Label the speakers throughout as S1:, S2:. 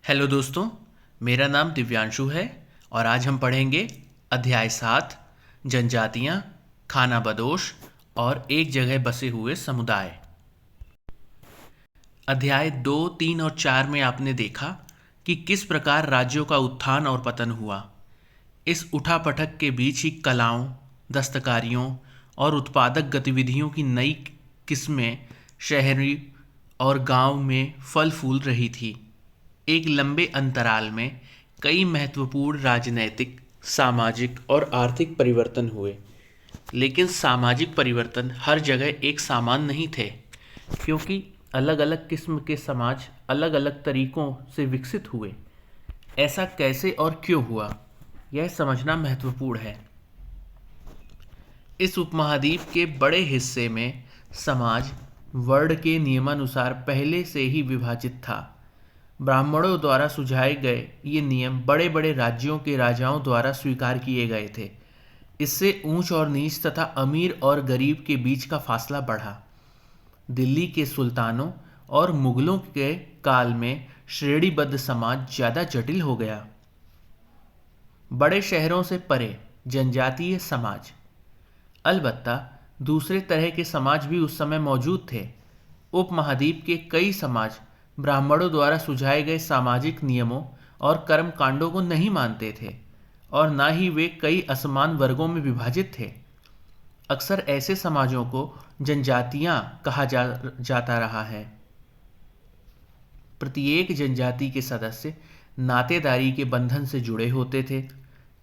S1: Hello दोस्तों, मेरा नाम दिव्यांशु है और आज हम पढ़ेंगे अध्याय 7 जनजातियाँ, खाना बदोश और एक जगह बसे हुए समुदाय। अध्याय 2, 3 और 4 में आपने देखा कि किस प्रकार राज्यों का उत्थान और पतन हुआ। इस उठापटक के बीच ही कलाओं, दस्तकारियों और उत्पादक गतिविधियों की नई किस्में शहरी और गांव में फल फूल रही थी। एक लंबे अंतराल में कई महत्वपूर्ण राजनैतिक, सामाजिक और आर्थिक परिवर्तन हुए, लेकिन सामाजिक परिवर्तन हर जगह एक समान नहीं थे, क्योंकि अलग अलग किस्म के समाज अलग अलग तरीकों से विकसित हुए। ऐसा कैसे और क्यों हुआ, यह समझना महत्वपूर्ण है। इस उपमहाद्वीप के बड़े हिस्से में समाज वर्ण के नियमानुसार पहले से ही विभाजित था। ब्राह्मणों द्वारा सुझाए गए ये नियम बड़े बड़े राज्यों के राजाओं द्वारा स्वीकार किए गए थे। इससे ऊंच और नीच तथा अमीर और गरीब के बीच का फासला बढ़ा। दिल्ली के सुल्तानों और मुगलों के काल में श्रेणीबद्ध समाज ज़्यादा जटिल हो गया। बड़े शहरों से परे जनजातीय समाज, अलबत्ता दूसरे तरह के समाज भी उस समय मौजूद थे। उपमहाद्वीप के कई समाज ब्राह्मणों द्वारा सुझाए गए सामाजिक नियमों और कर्म कांडों को नहीं मानते थे और न ही वे कई असमान वर्गों में विभाजित थे। अक्सर ऐसे समाजों को जनजातियां कहा जाता रहा है। प्रत्येक जनजाति के सदस्य नातेदारी के बंधन से जुड़े होते थे।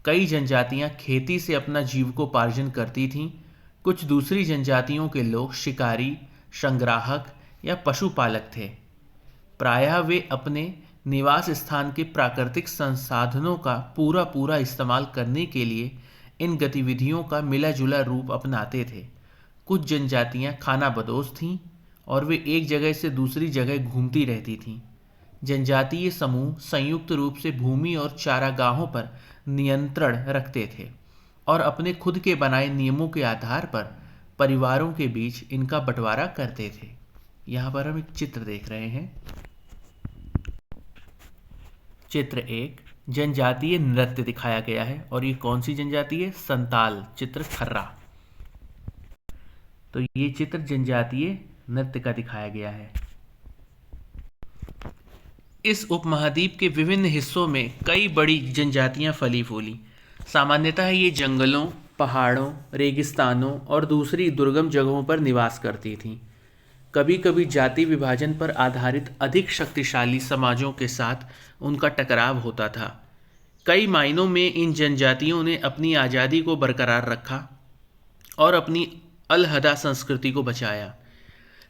S1: कई जनजातियां खेती से अपना जीविकोपार्जन करती थीं। कुछ दूसरी जनजातियों के लोग शिकारी, संग्राहक या पशुपालक थे। प्रायः वे अपने निवास स्थान के प्राकृतिक संसाधनों का पूरा इस्तेमाल करने के लिए इन गतिविधियों का मिला जुला रूप अपनाते थे। कुछ जनजातियां खानाबदोश थीं और वे एक जगह से दूसरी जगह घूमती रहती थीं। जनजातीय समूह संयुक्त रूप से भूमि और चारागाहों पर नियंत्रण रखते थे और अपने खुद के बनाए नियमों के आधार पर परिवारों के बीच इनका बंटवारा करते थे। यहाँ पर हम एक चित्र देख रहे हैं। चित्र 1 जनजातीय नृत्य दिखाया गया है और ये कौन सी जनजाति है? संताल, चित्र खर्रा। तो ये चित्र जनजातीय नृत्य का दिखाया गया है। इस उपमहाद्वीप के विभिन्न हिस्सों में कई बड़ी जनजातियां फली फूली। सामान्यतः ये जंगलों, पहाड़ों, रेगिस्तानों और दूसरी दुर्गम जगहों पर निवास करती थीं। कभी कभी जाति विभाजन पर आधारित अधिक शक्तिशाली समाजों के साथ उनका टकराव होता था। कई मायनों में इन जनजातियों ने अपनी आज़ादी को बरकरार रखा और अपनी अलहदा संस्कृति को बचाया।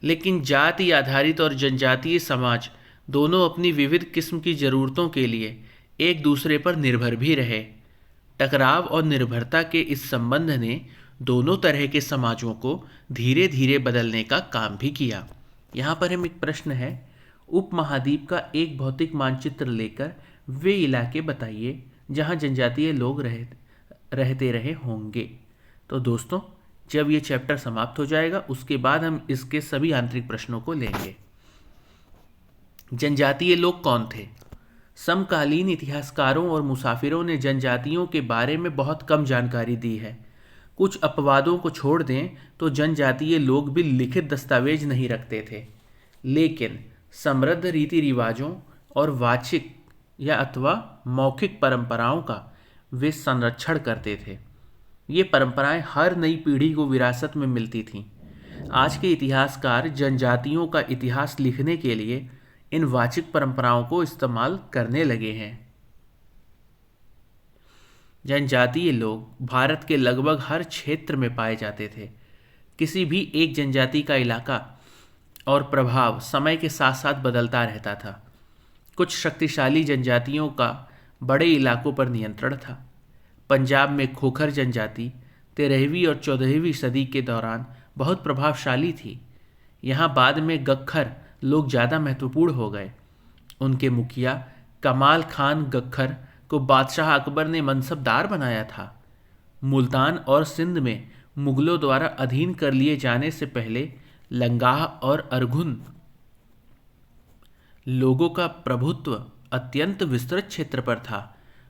S1: लेकिन जाति आधारित और जनजातीय समाज दोनों अपनी विविध किस्म की ज़रूरतों के लिए एक दूसरे पर निर्भर भी रहे। टकराव और निर्भरता के इस संबंध ने दोनों तरह के समाजों को धीरे धीरे बदलने का काम भी किया। यहाँ पर हम एक प्रश्न है, उपमहाद्वीप का एक भौतिक मानचित्र लेकर वे इलाके बताइए जहाँ जनजातीय लोग रहते रहे होंगे। तो दोस्तों, जब ये चैप्टर समाप्त हो जाएगा उसके बाद हम इसके सभी आंतरिक प्रश्नों को लेंगे। जनजातीय लोग कौन थे? समकालीन इतिहासकारों और मुसाफिरों ने जनजातियों के बारे में बहुत कम जानकारी दी है। कुछ अपवादों को छोड़ दें तो जनजातीय लोग भी लिखित दस्तावेज नहीं रखते थे, लेकिन समृद्ध रीति रिवाजों और वाचिक या अथवा मौखिक परंपराओं का वे संरक्षण करते थे। ये परंपराएं हर नई पीढ़ी को विरासत में मिलती थीं। आज के इतिहासकार जनजातियों का इतिहास लिखने के लिए इन वाचिक परंपराओं को इस्तेमाल करने लगे हैं। जनजातीय लोग भारत के लगभग हर क्षेत्र में पाए जाते थे। किसी भी एक जनजाति का इलाका और प्रभाव समय के साथ साथ बदलता रहता था। कुछ शक्तिशाली जनजातियों का बड़े इलाकों पर नियंत्रण था। पंजाब में खोखर जनजाति 13वीं और 14वीं सदी के दौरान बहुत प्रभावशाली थी। यहाँ बाद में गख्खर लोग ज़्यादा महत्वपूर्ण हो गए। उनके मुखिया कमाल खान गख्खर को बादशाह अकबर ने मनसबदार बनाया था। मुल्तान और सिंध में मुगलों द्वारा अधीन कर लिए जाने से पहले लंगाह और अरघुन लोगों का प्रभुत्व अत्यंत विस्तृत क्षेत्र पर था।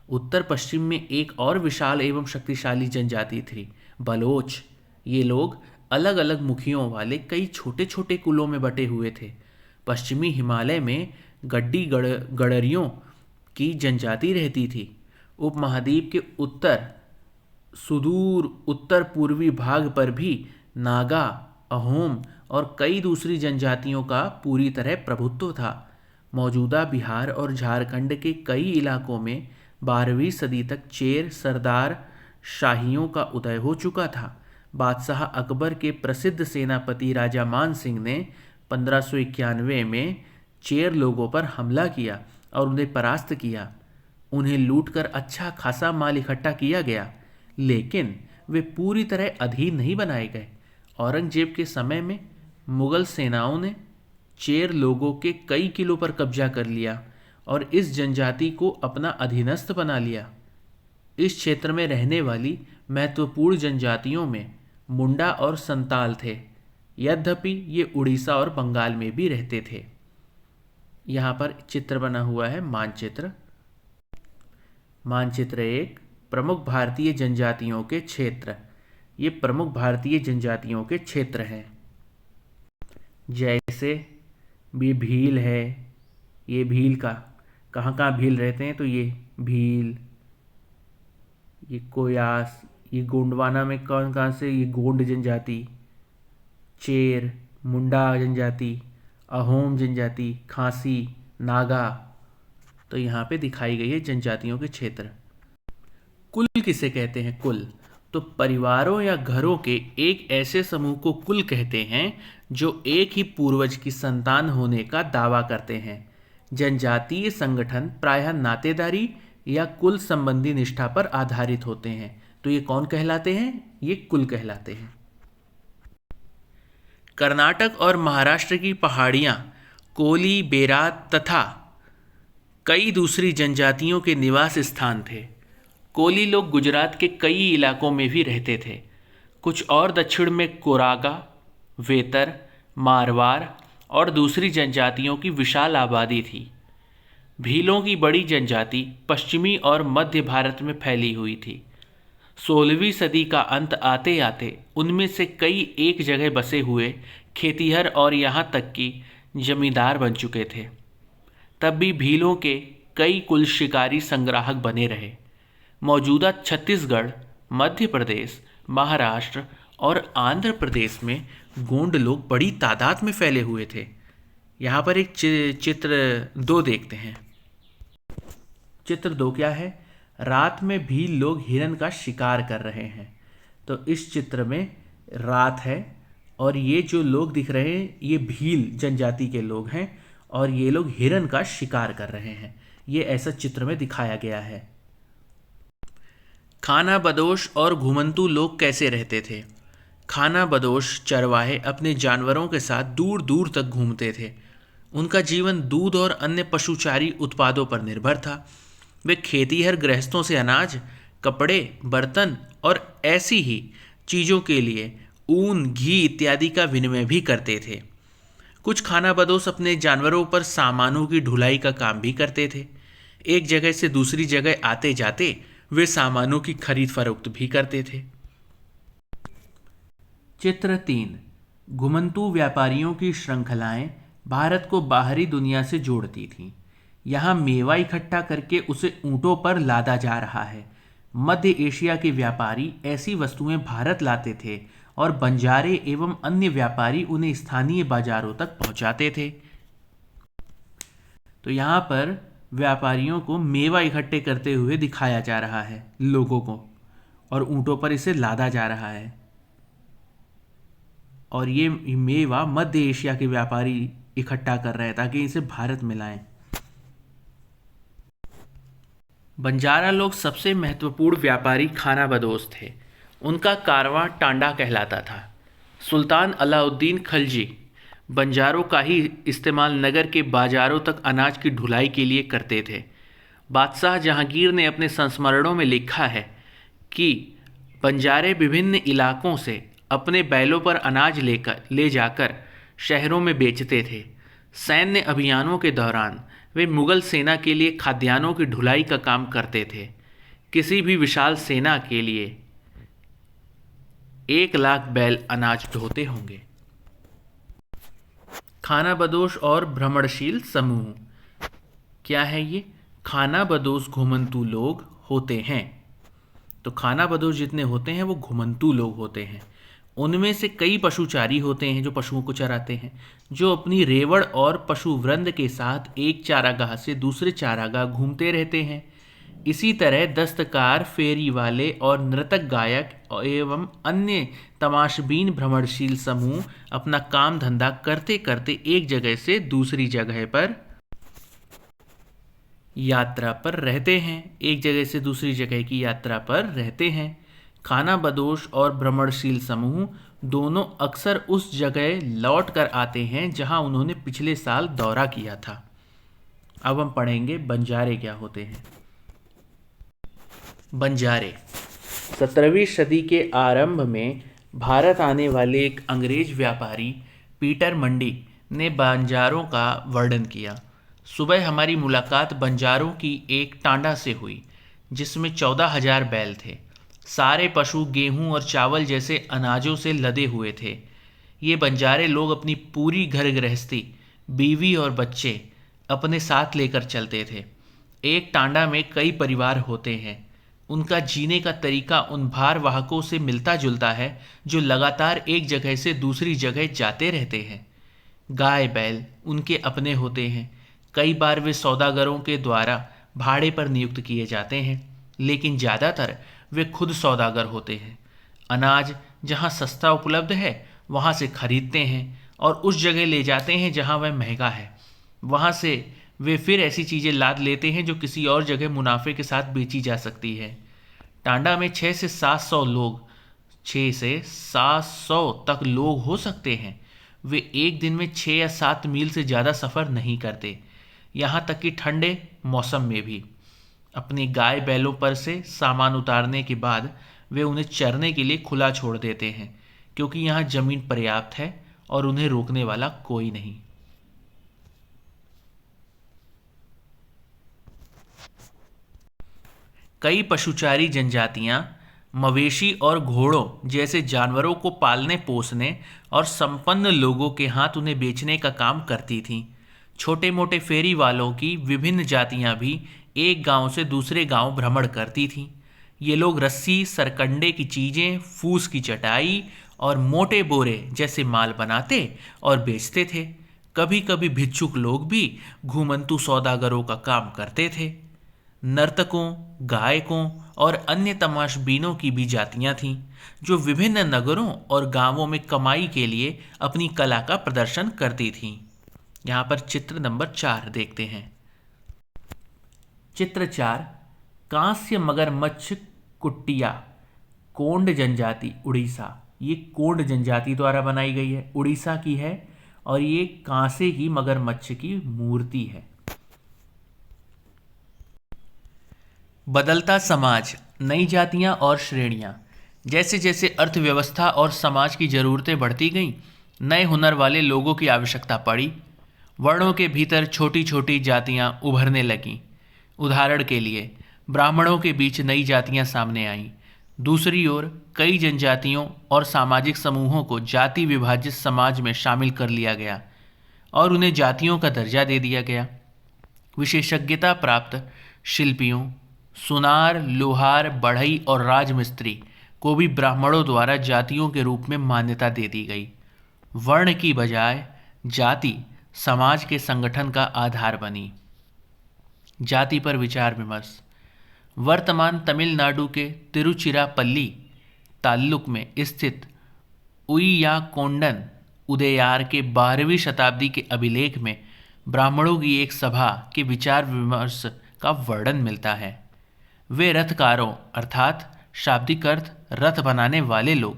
S1: उत्तर पश्चिम में एक और विशाल एवं शक्तिशाली जनजाति थी, बलोच। ये लोग अलग अलग मुखियों वाले कई छोटे छोटे कुलों में बटे हुए थे। पश्चिमी हिमालय में गडरियों की जनजाति रहती थी। उपमहाद्वीप के सुदूर उत्तर पूर्वी भाग पर भी नागा, अहोम और कई दूसरी जनजातियों का पूरी तरह प्रभुत्व था। मौजूदा बिहार और झारखंड के कई इलाकों में 12वीं सदी तक चेर सरदार शाहियों का उदय हो चुका था। बादशाह अकबर के प्रसिद्ध सेनापति राजा मान सिंह ने 1591 में चेर लोगों पर हमला किया और उन्हें परास्त किया। उन्हें लूटकर अच्छा खासा माल इकट्ठा किया गया, लेकिन वे पूरी तरह अधीन नहीं बनाए गए। औरंगजेब के समय में मुगल सेनाओं ने चेर लोगों के कई किलों पर कब्जा कर लिया और इस जनजाति को अपना अधीनस्थ बना लिया। इस क्षेत्र में रहने वाली महत्वपूर्ण जनजातियों में मुंडा और संताल थे। यद्यपि ये उड़ीसा और बंगाल में भी रहते थे। यहाँ पर चित्र बना हुआ है, मानचित्र। मानचित्र 1, प्रमुख भारतीय जनजातियों के क्षेत्र। ये प्रमुख भारतीय जनजातियों के क्षेत्र हैं। जैसे ये भील है, ये भील का कहाँ कहाँ भील रहते हैं, तो ये भील, ये कोयास, ये गोंडवाना में कौन कहाँ से, ये गोंड जनजाति, चेर, मुंडा जनजाति, अहोम जनजाति, खासी, नागा। तो यहाँ पे दिखाई गई है जनजातियों के क्षेत्र। कुल किसे कहते हैं? कुल तो परिवारों या घरों के एक ऐसे समूह को कुल कहते हैं जो एक ही पूर्वज की संतान होने का दावा करते हैं। जनजातीय संगठन प्रायः नातेदारी या कुल संबंधी निष्ठा पर आधारित होते हैं। तो ये कौन कहलाते हैं? ये कुल कहलाते हैं। कर्नाटक और महाराष्ट्र की पहाड़ियाँ कोली, बेरात तथा कई दूसरी जनजातियों के निवास स्थान थे। कोली लोग गुजरात के कई इलाकों में भी रहते थे। कुछ और दक्षिण में कोरागा, वेतर, मारवाड़ और दूसरी जनजातियों की विशाल आबादी थी। भीलों की बड़ी जनजाति पश्चिमी और मध्य भारत में फैली हुई थी। 16वीं सदी का अंत आते आते उनमें से कई एक जगह बसे हुए खेतिहर और यहाँ तक कि जमींदार बन चुके थे। तब भी भीलों के कई कुल शिकारी संग्राहक बने रहे। मौजूदा छत्तीसगढ़, मध्य प्रदेश, महाराष्ट्र और आंध्र प्रदेश में गोंड लोग बड़ी तादाद में फैले हुए थे। यहाँ पर एक चित्र 2 देखते हैं। चित्र 2 क्या है? रात में भील लोग हिरन का शिकार कर रहे हैं। तो इस चित्र में रात है और ये जो लोग दिख रहे हैं ये भील जनजाति के लोग हैं और ये लोग हिरन का शिकार कर रहे हैं। ये ऐसा चित्र में दिखाया गया है। खाना बदोश और घुमंतू लोग कैसे रहते थे? खाना बदोश चरवाहे अपने जानवरों के साथ दूर दूर तक घूमते थे। उनका जीवन दूध और अन्य पशुचारी उत्पादों पर निर्भर था। वे खेतीहर गृहस्थों से अनाज, कपड़े, बर्तन और ऐसी ही चीज़ों के लिए ऊन, घी इत्यादि का विनिमय भी करते थे। कुछ खानाबदोश अपने जानवरों पर सामानों की ढुलाई का काम भी करते थे। एक जगह से दूसरी जगह आते जाते वे सामानों की खरीद फरोख्त भी करते थे। चित्र 3, घुमंतू व्यापारियों की श्रृंखलाएं भारत को बाहरी दुनिया से जोड़ती थीं। यहाँ मेवा इकट्ठा करके उसे ऊँटों पर लादा जा रहा है। मध्य एशिया के व्यापारी ऐसी वस्तुएं भारत लाते थे और बंजारे एवं अन्य व्यापारी उन्हें स्थानीय बाजारों तक पहुंचाते थे। तो यहाँ पर व्यापारियों को मेवा इकट्ठे करते हुए दिखाया जा रहा है लोगों को, और ऊँटों पर इसे लादा जा रहा है। और ये मेवा मध्य एशिया के व्यापारी इकट्ठा कर रहे हैं ताकि इसे भारत में लाएं। बंजारा लोग सबसे महत्वपूर्ण व्यापारी खानाबदोश थे। उनका कारवां टांडा कहलाता था। सुल्तान अलाउद्दीन खलजी बंजारों का ही इस्तेमाल नगर के बाजारों तक अनाज की ढुलाई के लिए करते थे। बादशाह जहांगीर ने अपने संस्मरणों में लिखा है कि बंजारे विभिन्न इलाकों से अपने बैलों पर अनाज ले जाकर शहरों में बेचते थे। सैन्य अभियानों के दौरान वे मुगल सेना के लिए खाद्यान्नों की ढुलाई का काम करते थे। किसी भी विशाल सेना के लिए 1 लाख बैल अनाज ढोते होंगे। खानाबदोश और भ्रमणशील समूह क्या है ये? खानाबदोश घुमंतू लोग होते हैं। तो खानाबदोश जितने होते हैं वो घुमंतू लोग होते हैं। उनमें से कई पशुचारी होते हैं जो पशुओं को चराते हैं, जो अपनी रेवड़ और पशुवृंद के साथ एक चारागाह से दूसरे चारागाह घूमते रहते हैं। इसी तरह दस्तकार, फेरी वाले और नृतक गायक एवं अन्य तमाशबीन भ्रमणशील समूह अपना काम धंधा करते करते एक जगह से दूसरी जगह पर यात्रा पर रहते हैं। एक जगह से दूसरी जगह की यात्रा पर रहते हैं। खानाबदोश और भ्रमणशील समूह दोनों अक्सर उस जगह लौट कर आते हैं जहां उन्होंने पिछले साल दौरा किया था। अब हम पढ़ेंगे बंजारे क्या होते हैं। बंजारे 17वीं सदी के आरंभ में भारत आने वाले एक अंग्रेज व्यापारी पीटर मंडी ने बंजारों का वर्णन किया। सुबह हमारी मुलाकात बंजारों की एक टांडा से हुई जिसमें 14,000 बैल थे। सारे पशु गेहूं और चावल जैसे अनाजों से लदे हुए थे। ये बंजारे लोग अपनी पूरी घर गृहस्थी, बीवी और बच्चे अपने साथ लेकर चलते थे। एक टांडा में कई परिवार होते हैं। उनका जीने का तरीका उन भार वाहकों से मिलता जुलता है जो लगातार एक जगह से दूसरी जगह जाते रहते हैं। गाय बैल उनके अपने होते हैं। कई बार वे सौदागरों के द्वारा भाड़े पर नियुक्त किए जाते हैं, लेकिन ज़्यादातर वे खुद सौदागर होते हैं। अनाज जहाँ सस्ता उपलब्ध है वहाँ से खरीदते हैं और उस जगह ले जाते हैं जहाँ वह महंगा है। वहाँ से वे फिर ऐसी चीज़ें लाद लेते हैं जो किसी और जगह मुनाफे के साथ बेची जा सकती है। टांडा में 6 से 700 लोग 6 से 700 तक लोग हो सकते हैं। वे एक दिन में 6 या 7 मील से ज़्यादा सफ़र नहीं करते, यहाँ तक कि ठंडे मौसम में भी। अपनी गाय बैलों पर से सामान उतारने के बाद वे उन्हें चरने के लिए खुला छोड़ देते हैं, क्योंकि यहाँ ज़मीन पर्याप्त है और उन्हें रोकने वाला कोई नहीं। कई पशुचारी जनजातियाँ मवेशी और घोड़ों जैसे जानवरों को पालने पोसने और संपन्न लोगों के हाथ उन्हें बेचने का काम करती थीं। छोटे मोटे फेरी वालों की विभिन्न जातियाँ भी एक गांव से दूसरे गांव भ्रमण करती थीं। ये लोग रस्सी, सरकंडे की चीज़ें, फूस की चटाई और मोटे बोरे जैसे माल बनाते और बेचते थे। कभी कभी भिक्षुक लोग भी घुमंतू सौदागरों का काम करते थे। नर्तकों, गायकों और अन्य तमाशबीनों की भी जातियां थीं जो विभिन्न नगरों और गांवों में कमाई के लिए अपनी कला का प्रदर्शन करती थीं। यहाँ पर चित्र नंबर 4 देखते हैं। चित्र 4 कांस्य मगरमच्छ कुट्टिया, कोंड जनजाति, उड़ीसा। ये कोंड जनजाति द्वारा बनाई गई है, उड़ीसा की है और ये कांसे की मगरमच्छ की मूर्ति है। बदलता समाज, नई जातियां और श्रेणियां। जैसे जैसे अर्थव्यवस्था और समाज की ज़रूरतें बढ़ती गईं, नए हुनर वाले लोगों की आवश्यकता पड़ी। वर्णों के भीतर छोटी छोटी जातियां उभरने लगीं। उदाहरण के लिए ब्राह्मणों के बीच नई जातियां सामने आईं। दूसरी ओर कई जनजातियों और सामाजिक समूहों को जाति विभाजित समाज में शामिल कर लिया गया और उन्हें जातियों का दर्जा दे दिया गया। विशेषज्ञता प्राप्त शिल्पियों, सुनार, लोहार, बढ़ई और राजमिस्त्री को भी ब्राह्मणों द्वारा जातियों के रूप में मान्यता दे दी गई। वर्ण की बजाय जाति समाज के संगठन का आधार बनी। जाति पर विचार विमर्श। वर्तमान तमिलनाडु के तिरुचिरापल्ली ताल्लुक में स्थित उइयाकोंडन उदयार के 12वीं शताब्दी के अभिलेख में ब्राह्मणों की एक सभा के विचार विमर्श का वर्णन मिलता है। वे रथकारों अर्थात शाब्दिक अर्थ रथ बनाने वाले लोग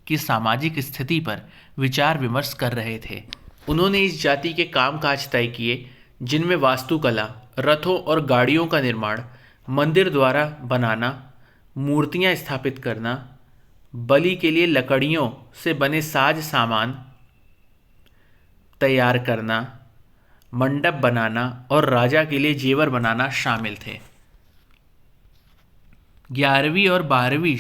S1: की सामाजिक स्थिति पर विचार विमर्श कर रहे थे। उन्होंने इस जाति के कामकाज तय किए जिनमें वास्तुकला, रथों और गाड़ियों का निर्माण, मंदिर द्वारा बनाना, मूर्तियां स्थापित करना, बलि के लिए लकड़ियों से बने साज सामान तैयार करना, मंडप बनाना और राजा के लिए जेवर बनाना शामिल थे। 11वीं और 12वीं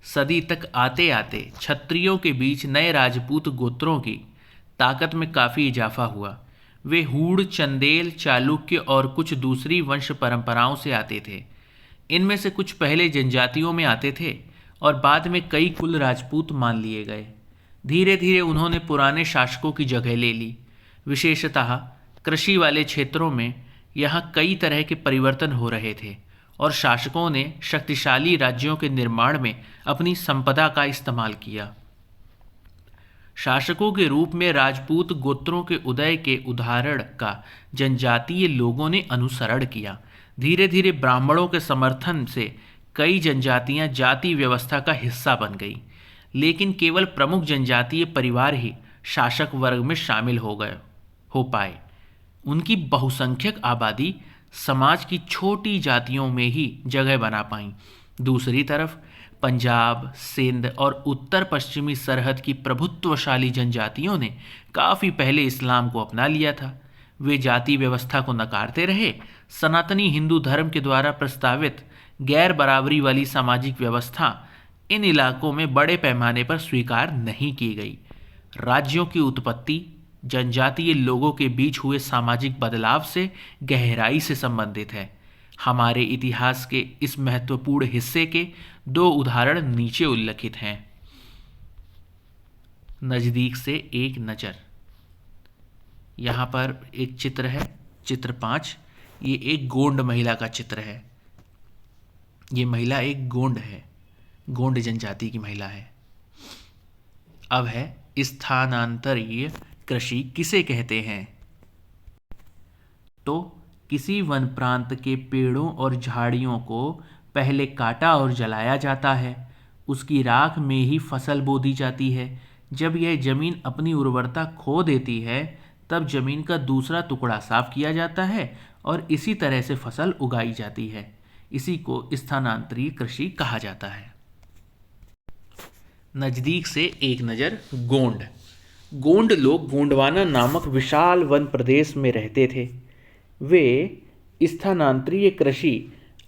S1: सदी तक आते आते क्षत्रियों के बीच नए राजपूत गोत्रों की ताकत में काफ़ी इजाफा हुआ। वे हूण, चंदेल, चालुक्य और कुछ दूसरी वंश परंपराओं से आते थे। इनमें से कुछ पहले जनजातियों में आते थे और बाद में कई कुल राजपूत मान लिए गए। धीरे धीरे उन्होंने पुराने शासकों की जगह ले ली। विशेषतः कृषि वाले क्षेत्रों में यहाँ कई तरह के परिवर्तन हो रहे थे और शासकों ने शक्तिशाली राज्यों के निर्माण में अपनी संपदा का इस्तेमाल किया। शासकों के रूप में राजपूत गोत्रों के उदय के उदाहरण का जनजातीय लोगों ने अनुसरण किया। धीरे धीरे ब्राह्मणों के समर्थन से कई जनजातियां जाति व्यवस्था का हिस्सा बन गई, लेकिन केवल प्रमुख जनजातीय परिवार ही शासक वर्ग में शामिल हो पाए। उनकी बहुसंख्यक आबादी समाज की छोटी जातियों में ही जगह बना पाई। दूसरी तरफ पंजाब, सिंध और उत्तर पश्चिमी सरहद की प्रभुत्वशाली जनजातियों ने काफ़ी पहले इस्लाम को अपना लिया था। वे जाति व्यवस्था को नकारते रहे। सनातनी हिंदू धर्म के द्वारा प्रस्तावित गैर बराबरी वाली सामाजिक व्यवस्था इन इलाकों में बड़े पैमाने पर स्वीकार नहीं की गई। राज्यों की उत्पत्ति जनजातीय लोगों के बीच हुए सामाजिक बदलाव से गहराई से संबंधित है। हमारे इतिहास के इस महत्वपूर्ण हिस्से के 2 उदाहरण नीचे उल्लिखित हैं। नज़दीक से एक नज़र। यहाँ पर एक चित्र है, चित्र 5। ये एक गोंड महिला का चित्र है। ये महिला एक गोंड है, गोंड जनजाति की महिला है। अब है स्थानांतरीय कृषि किसे कहते हैं। तो किसी वन प्रांत के पेड़ों और झाड़ियों को पहले काटा और जलाया जाता है, उसकी राख में ही फसल बो दी जाती है। जब यह जमीन अपनी उर्वरता खो देती है तब जमीन का दूसरा टुकड़ा साफ किया जाता है और इसी तरह से फसल उगाई जाती है। इसी को स्थानांतरीय कृषि कहा जाता है। नज़दीक से एक नज़र। गोंड। गोंड लोग गोंडवाना नामक विशाल वन प्रदेश में रहते थे। वे स्थानांतरीय कृषि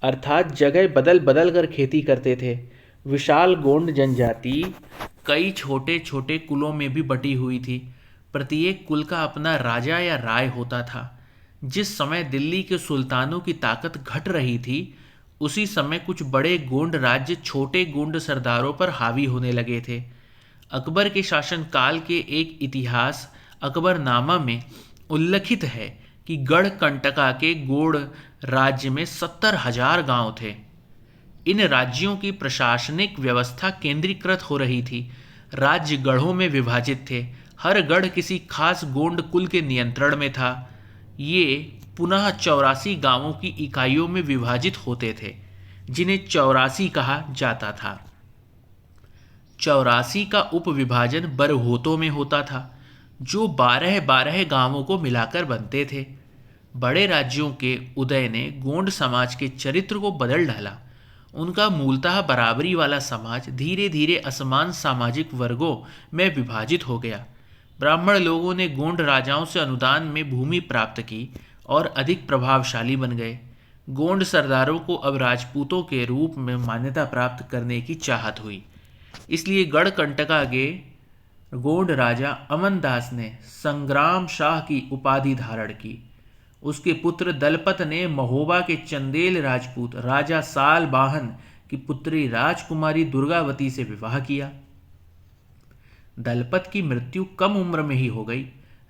S1: अर्थात जगह बदल बदल कर खेती करते थे। विशाल गोंड जनजाति कई छोटे छोटे कुलों में भी बटी हुई थी। प्रत्येक कुल का अपना राजा या राय होता था। जिस समय दिल्ली के सुल्तानों की ताकत घट रही थी, उसी समय कुछ बड़े गोंड राज्य छोटे गोंड सरदारों पर हावी होने लगे थे। अकबर के शासनकाल के एक इतिहास अकबरनामा में उल्लिखित है कि गढ़कंटका के गोंड राज्य में 70,000 गांव थे। इन राज्यों की प्रशासनिक व्यवस्था केंद्रीकृत हो रही थी। राज्य गढ़ों में विभाजित थे। हर गढ़ किसी खास गोंड कुल के नियंत्रण में था। ये पुनः 84 गांवों की इकाइयों में विभाजित होते थे, जिन्हें 84 कहा जाता था। 84 का उपविभाजन बरहोतों में होता था, जो 12-12 गांवों को मिलाकर बनते थे। बड़े राज्यों के उदय ने गोंड समाज के चरित्र को बदल डाला। उनका मूलतः बराबरी वाला समाज धीरे धीरे असमान सामाजिक वर्गों में विभाजित हो गया। ब्राह्मण लोगों ने गोंड राजाओं से अनुदान में भूमि प्राप्त की और अधिक प्रभावशाली बन गए। गोंड सरदारों को अब राजपूतों के रूप में मान्यता प्राप्त करने की चाहत हुई। इसलिए गढ़कंटका के गोंड राजा अमनदास ने संग्राम शाह की उपाधि धारण की। उसके पुत्र दलपत ने महोबा के चंदेल राजपूत राजा सालबाहन की पुत्री राजकुमारी दुर्गावती से विवाह किया। दलपत की मृत्यु कम उम्र में ही हो गई।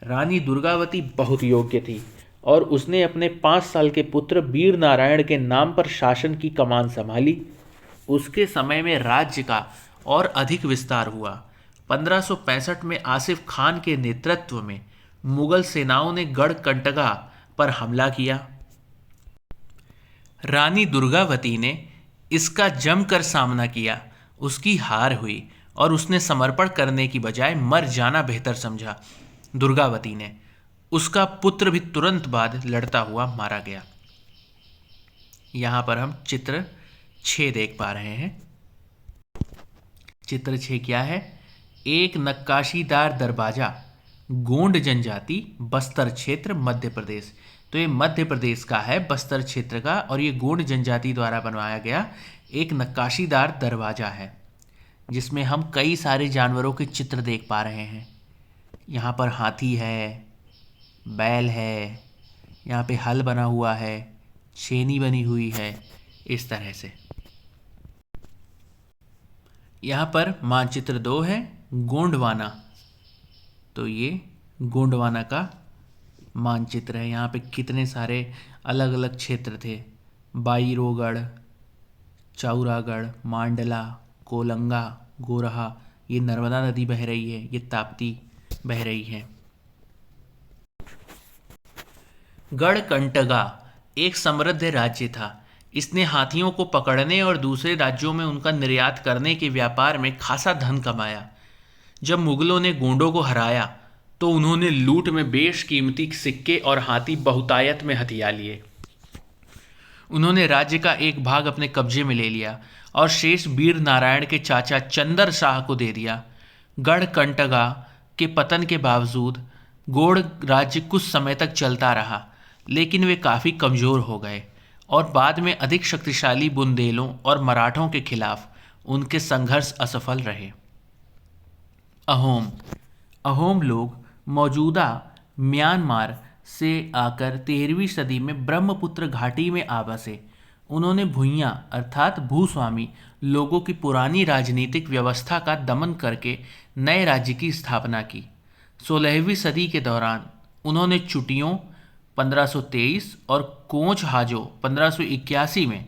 S1: रानी दुर्गावती बहुत योग्य थी और उसने अपने 5 साल के पुत्र वीर नारायण के नाम पर शासन की कमान संभाली। उसके समय में राज्य का और अधिक विस्तार हुआ। 1565 में आसिफ खान के नेतृत्व में मुगल सेनाओं ने गढ़कंटका पर हमला किया। रानी दुर्गावती ने इसका जमकर सामना किया। उसकी हार हुई और उसने समर्पण करने की बजाय मर जाना बेहतर समझा। दुर्गावती ने उसका पुत्र भी तुरंत बाद लड़ता हुआ मारा गया। यहाँ पर हम चित्र 6 देख पा रहे हैं। चित्र 6 क्या है? एक नक्काशीदार दरवाजा गोंड जनजाति, बस्तर क्षेत्र, मध्य प्रदेश। तो ये मध्य प्रदेश का है, बस्तर क्षेत्र का, और ये गोंड जनजाति द्वारा बनवाया गया एक नक्काशीदार दरवाजा है जिसमें हम कई सारे जानवरों के चित्र देख पा रहे हैं। यहाँ पर हाथी है, बैल है, यहाँ पे हल बना हुआ है, छेनी बनी हुई है, इस तरह से। यहाँ पर मानचित्र 2 है, गोंडवाना। तो ये गोंडवाना का मानचित्र है। यहाँ पे कितने सारे अलग अलग क्षेत्र थे, बाईरोगढ़, चौरागढ़, मांडला, कोलंगा, गोरहा। ये नर्मदा नदी बह रही है, ये ताप्ती बह रही है। गढ़कंटगा एक समृद्ध राज्य था। इसने हाथियों को पकड़ने और दूसरे राज्यों में उनका निर्यात करने के व्यापार में खासा धन कमाया। जब मुगलों ने गोंडों को हराया तो उन्होंने लूट में बेशकीमती सिक्के और हाथी बहुतायत में हथिया लिए। उन्होंने राज्य का एक भाग अपने कब्जे में ले लिया और शेष वीर नारायण के चाचा चंदर शाह को दे दिया। गढ़कंटगा के पतन के बावजूद गोंड राज्य कुछ समय तक चलता रहा, लेकिन वे काफ़ी कमज़ोर हो गए और बाद में अधिक शक्तिशाली बुंदेलों और मराठों के खिलाफ उनके संघर्ष असफल रहे। अहोम लोग मौजूदा म्यांमार से आकर 13वीं सदी में ब्रह्मपुत्र घाटी में आ बसे। उन्होंने भुइयां अर्थात भूस्वामी लोगों की पुरानी राजनीतिक व्यवस्था का दमन करके नए राज्य की स्थापना की। 16वीं सदी के दौरान उन्होंने चुटियों 1523 और कोंच हाजो 1581 में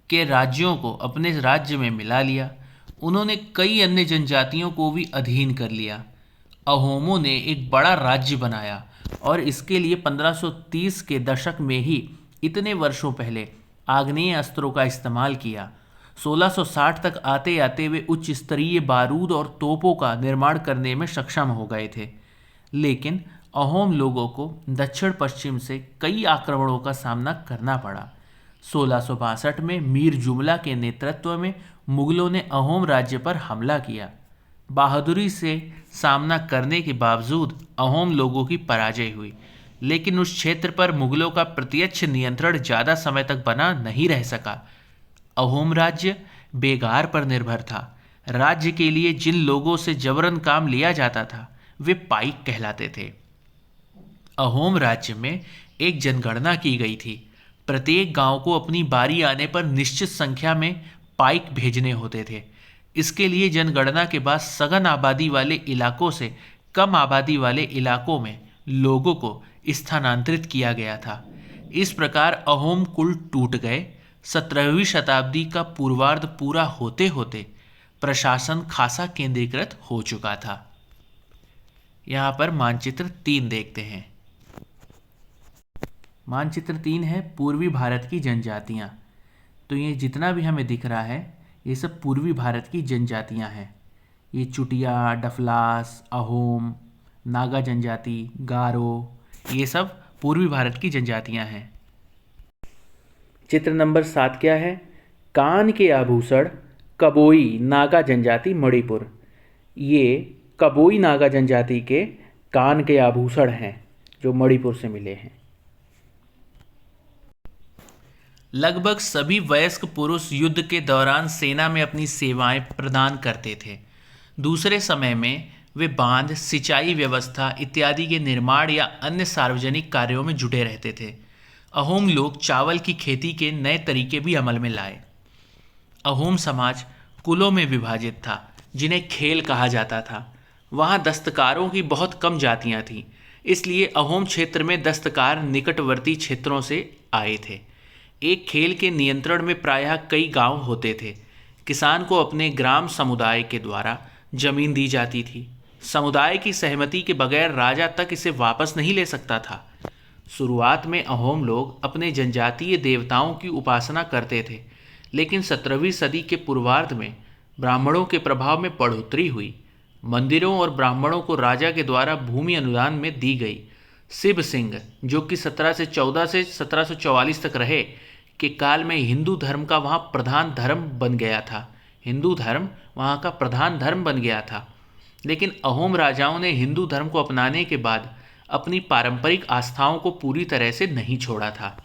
S1: के राज्यों को अपने राज्य में मिला लिया। उन्होंने कई अन्य जनजातियों को भी अधीन कर लिया। अहोमों ने एक बड़ा राज्य बनाया और इसके लिए 1530 के दशक में ही इतने वर्षों पहले आग्नेय अस्त्रों का इस्तेमाल किया। 1660 तक आते आते वे उच्च स्तरीय बारूद और तोपों का निर्माण करने में सक्षम हो गए थे। लेकिन अहोम लोगों को दक्षिण पश्चिम से कई आक्रमणों का सामना करना पड़ा। 1662 में मीर जुमला के नेतृत्व में मुगलों ने अहोम राज्य पर हमला किया। बहादुरी से सामना करने के बावजूद अहोम लोगों की पराजय हुई, लेकिन उस क्षेत्र पर मुगलों का प्रत्यक्ष नियंत्रण ज़्यादा समय तक बना नहीं रह सका। अहोम राज्य बेगार पर निर्भर था। राज्य के लिए जिन लोगों से जबरन काम लिया जाता था वे पाइक कहलाते थे। अहोम राज्य में एक जनगणना की गई थी। प्रत्येक गांव को अपनी बारी आने पर निश्चित संख्या में पाइक भेजने होते थे। इसके लिए जनगणना के बाद सघन आबादी वाले इलाकों से कम आबादी वाले इलाकों में लोगों को स्थानांतरित किया गया था। इस प्रकार अहोम कुल टूट गए। 17वीं शताब्दी का पूर्वार्ध पूरा होते होते प्रशासन खासा केंद्रीकृत हो चुका था। यहाँ पर मानचित्र 3 देखते हैं। मानचित्र 3 है पूर्वी भारत की जनजातियाँ। तो ये जितना भी हमें दिख रहा है ये सब पूर्वी भारत की जनजातियाँ हैं। ये चुटिया, डफलास, अहोम, नागा जनजाति, गारो, ये सब पूर्वी भारत की जनजातियाँ हैं। चित्र नंबर 7 क्या है? कान के आभूषण, कबोई नागा जनजाति, मणिपुर। ये कबोई नागा जनजाति के कान के आभूषण हैं जो मणिपुर से मिले हैं। लगभग सभी वयस्क पुरुष युद्ध के दौरान सेना में अपनी सेवाएं प्रदान करते थे। दूसरे समय में वे बांध, सिंचाई व्यवस्था इत्यादि के निर्माण या अन्य सार्वजनिक कार्यों में जुटे रहते थे। अहोम लोग चावल की खेती के नए तरीके भी अमल में लाए। अहोम समाज कुलों में विभाजित था जिन्हें खेल कहा जाता था। वहाँ दस्तकारों की बहुत कम जातियाँ थीं, इसलिए अहोम क्षेत्र में दस्तकार निकटवर्ती क्षेत्रों से आए थे। एक खेल के नियंत्रण में प्रायः कई गांव होते थे। किसान को अपने ग्राम समुदाय के द्वारा जमीन दी जाती थी। समुदाय की सहमति के बगैर राजा तक इसे वापस नहीं ले सकता था। शुरुआत में अहोम लोग अपने जनजातीय देवताओं की उपासना करते थे, लेकिन 17वीं सदी के पूर्वार्ध में ब्राह्मणों के प्रभाव में बढ़ोतरी हुई। मंदिरों और ब्राह्मणों को राजा के द्वारा भूमि अनुदान में दी गई। शिव सिंह, जो कि 1714 से 1744 तक रहे, के काल में हिंदू धर्म का वहाँ प्रधान धर्म बन गया था। लेकिन अहोम राजाओं ने हिंदू धर्म को अपनाने के बाद अपनी पारंपरिक आस्थाओं को पूरी तरह से नहीं छोड़ा था।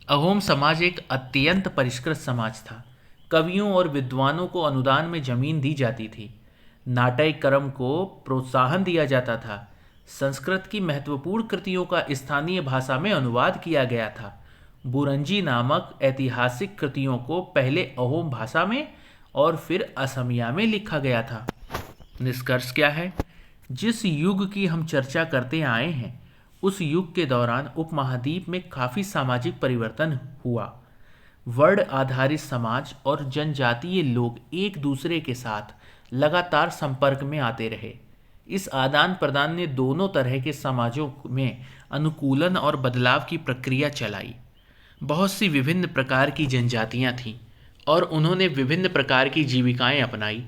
S1: अहोम समाज एक अत्यंत परिष्कृत समाज था। कवियों और विद्वानों को अनुदान में जमीन दी जाती थी। नाट्य कर्म को प्रोत्साहन दिया जाता था। संस्कृत की महत्वपूर्ण कृतियों का स्थानीय भाषा में अनुवाद किया गया था। बुरंजी नामक ऐतिहासिक कृतियों को पहले अहोम भाषा में और फिर असमिया में लिखा गया था। निष्कर्ष क्या है? जिस युग की हम चर्चा करते आए हैं, उस युग के दौरान उपमहाद्वीप में काफ़ी सामाजिक परिवर्तन हुआ। वर्ण आधारित समाज और जनजातीय लोग एक दूसरे के साथ लगातार संपर्क में आते रहे। इस आदान प्रदान ने दोनों तरह के समाजों में अनुकूलन और बदलाव की प्रक्रिया चलाई। बहुत सी विभिन्न प्रकार की जनजातियां थीं और उन्होंने विभिन्न प्रकार की जीविकाएं अपनाई।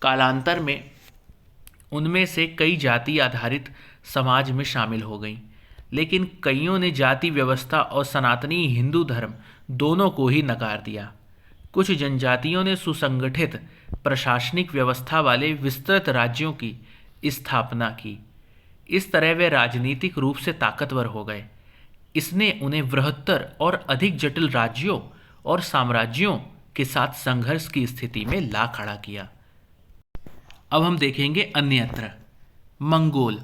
S1: कालांतर में उनमें से कई जाति आधारित समाज में शामिल हो गईं, लेकिन कईयों ने जाति व्यवस्था और सनातनी हिंदू धर्म दोनों को ही नकार दिया। कुछ जनजातियों ने सुसंगठित प्रशासनिक व्यवस्था वाले विस्तृत राज्यों की स्थापना की। इस तरह वे राजनीतिक रूप से ताकतवर हो गए। इसने उन्हें बृहत्तर और अधिक जटिल राज्यों और साम्राज्यों के साथ संघर्ष की स्थिति में ला खड़ा किया। अब हम देखेंगे अन्यत्र। मंगोल।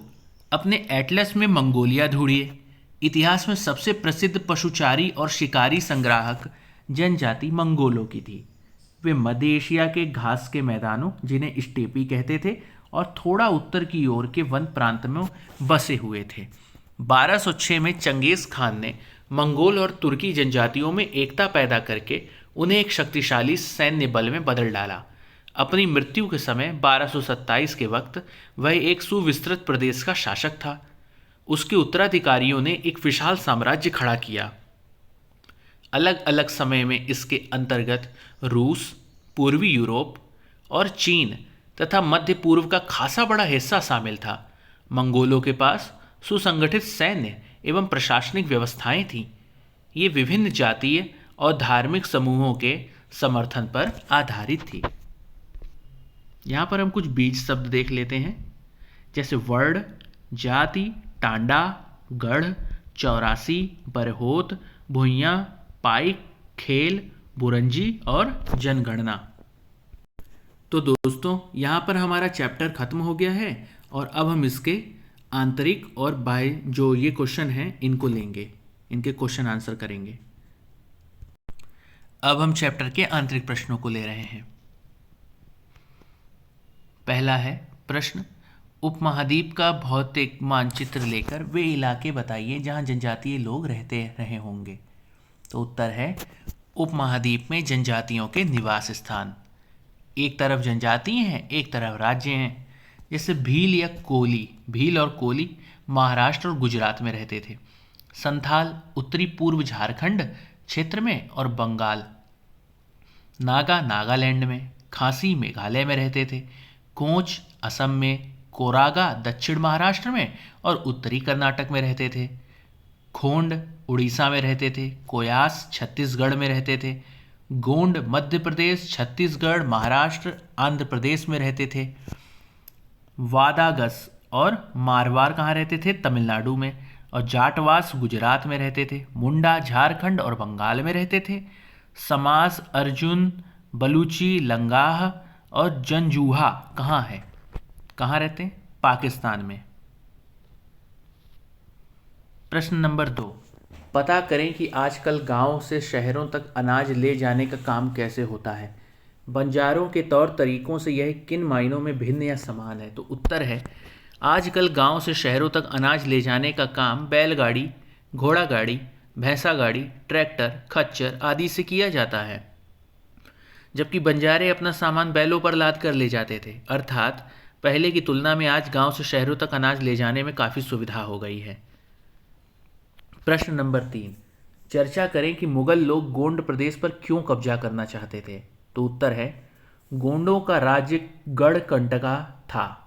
S1: अपने एटलस में मंगोलिया ढूंढिए। इतिहास में सबसे प्रसिद्ध पशुचारी और शिकारी संग्राहक जनजाति मंगोलों की थी। वे मध्य एशिया के घास के मैदानों, जिन्हें स्टेपी कहते थे, और थोड़ा उत्तर की ओर के वन प्रांत में बसे हुए थे। 1206 में चंगेज खान ने मंगोल और तुर्की जनजातियों में एकता पैदा करके उन्हें एक शक्तिशाली सैन्य बल में बदल डाला। अपनी मृत्यु के समय 1227 के वक्त वह एक सुविस्तृत प्रदेश का शासक था। उसके उत्तराधिकारियों ने एक विशाल साम्राज्य खड़ा किया। अलग अलग समय में इसके अंतर्गत रूस, पूर्वी यूरोप और चीन तथा मध्य पूर्व का खासा बड़ा हिस्सा शामिल था। मंगोलों के पास सुसंगठित सैन्य एवं प्रशासनिक व्यवस्थाएं थीं। ये विभिन्न जातीय और धार्मिक समूहों के समर्थन पर आधारित थी। यहाँ पर हम कुछ बीज शब्द देख लेते हैं, जैसे वर्ण, जाति, टांडा, गढ़, चौरासी, बरहोत, भुइयाँ, पाइक, खेल, बुरंजी और जनगणना। तो दोस्तों, यहाँ पर हमारा चैप्टर खत्म हो गया है और अब हम इसके आंतरिक और बाह्य जो ये क्वेश्चन हैं इनको लेंगे, इनके क्वेश्चन आंसर करेंगे। अब हम चैप्टर के आंतरिक प्रश्नों को ले रहे हैं। पहला है प्रश्न, उपमहाद्वीप का भौतिक मानचित्र लेकर वे इलाके बताइए जहां जनजातीय लोग रहते रहे होंगे। तो उत्तर है उपमहाद्वीप में जनजातियों के निवास स्थान। एक तरफ जनजाति हैं, एक तरफ राज्य हैं। जैसे भील या कोली, भील और कोली महाराष्ट्र और गुजरात में रहते थे। संथाल उत्तरी पूर्व झारखंड क्षेत्र में और बंगाल। नागा नागालैंड में। खासी मेघालय में रहते थे। कोंच असम में। कोरागा दक्षिण महाराष्ट्र में और उत्तरी कर्नाटक में रहते थे। खोंड उड़ीसा में रहते थे। कोयास छत्तीसगढ़ में रहते थे। गोंड मध्य प्रदेश, छत्तीसगढ़, महाराष्ट्र, आंध्र प्रदेश में रहते थे। वादागस और मारवाड़ कहाँ रहते थे? तमिलनाडु में। और जाटवास गुजरात में रहते थे। मुंडा झारखंड और बंगाल में रहते थे। समास, अर्जुन, बलूची, लंगाह और जंजूहा कहाँ है? कहाँ रहते हैं? पाकिस्तान में। प्रश्न नंबर 2, पता करें कि आजकल गांव से शहरों तक अनाज ले जाने का काम कैसे होता है। बंजारों के तौर तरीकों से यह किन मायनों में भिन्न या समान है? तो उत्तर है आजकल गांव से शहरों तक अनाज ले जाने का काम बैलगाड़ी, घोड़ा गाड़ी, भैंसा गाड़ी, ट्रैक्टर, खच्चर आदि से किया जाता है, जबकि बंजारे अपना सामान बैलों पर लाद कर ले जाते थे। अर्थात पहले की तुलना में आज गांव से शहरों तक अनाज ले जाने में काफ़ी सुविधा हो गई है। प्रश्न नंबर 3, चर्चा करें कि मुगल लोग गोंड प्रदेश पर क्यों कब्जा करना चाहते थे। तो उत्तर है गोंडों का राज्य गढ़कंटका था,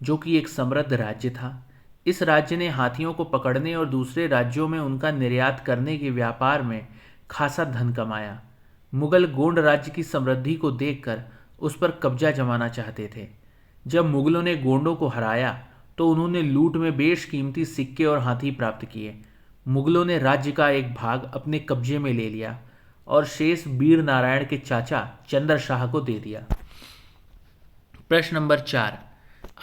S1: जो कि एक समृद्ध राज्य था। इस राज्य ने हाथियों को पकड़ने और दूसरे राज्यों में उनका निर्यात करने के व्यापार में खासा धन कमाया। मुगल गोंड राज्य की समृद्धि को देखकर उस पर कब्जा जमाना चाहते थे। जब मुगलों ने गोंडों को हराया तो उन्होंने लूट में बेशकीमती सिक्के और हाथी प्राप्त किए। मुगलों ने राज्य का एक भाग अपने कब्जे में ले लिया और शेष वीर नारायण के चाचा चंद्र शाह को दे दिया। प्रश्न नंबर 4,